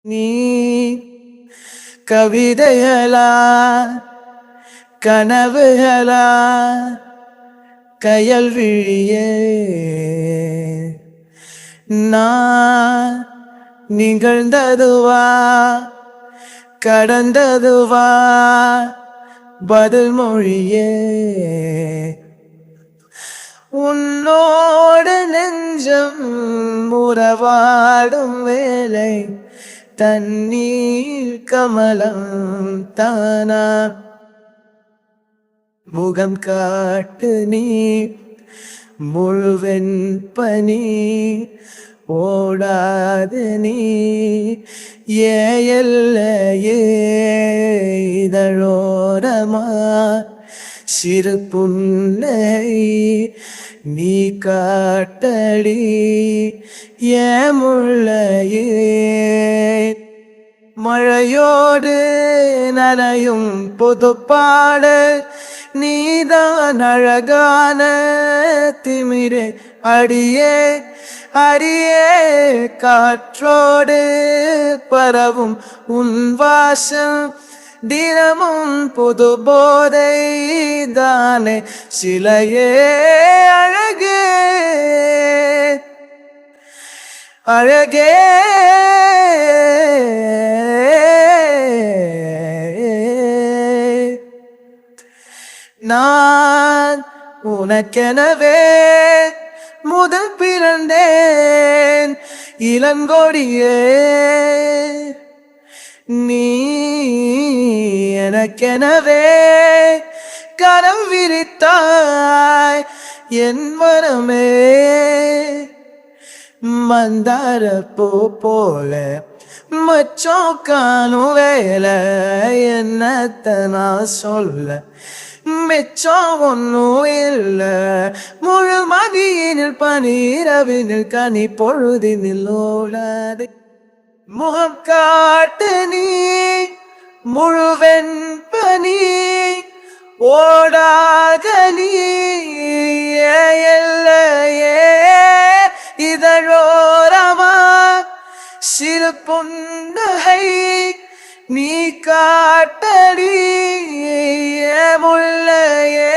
நீ கவிதைகளா கனவுகளா கயல் விழியே நான் நிகழ்ந்ததுவா கடந்ததுவா பதில் மொழியே உன்னோடு நெஞ்சம் உறவாடும் வேலை தண்ணீர் கமலம் தானா முகம் காட்டு நீ முழுவெண் பனி ஓடாது நீ ஏல்லையே இதழோரமா சிறு புன்னை நீ காட்டடி ஏமுள்ளையே மழையோடு நனையும் புதுப்பாடு நீதான் அழகான திமிரே அடியே அடியே காற்றோடு பரவும் உன் வாசம் தினமும் புது போதை தானே சிலையே அழகே அழகே நான் உனக்கெனவே முதல் பிறந்தேன் இளங்கொடியே நீ எனக்கெனவே கரம் விரித்தாய் என் மனமே மந்தார பூ போல மச்சம் காணும் வேலை என்னத்த நான் சொல்ல மெச்சம் ஒன்னும் இல்ல முழு மதியினில் பனிரவினில் கனி பொழுதினில் ஓடாது முகம் காட்டு நீ முழுவெண் பனி ஓடாத நீ எல்லையே இதழோரமா சிறு புன்னகை நீ காட்டடி முள்ளையே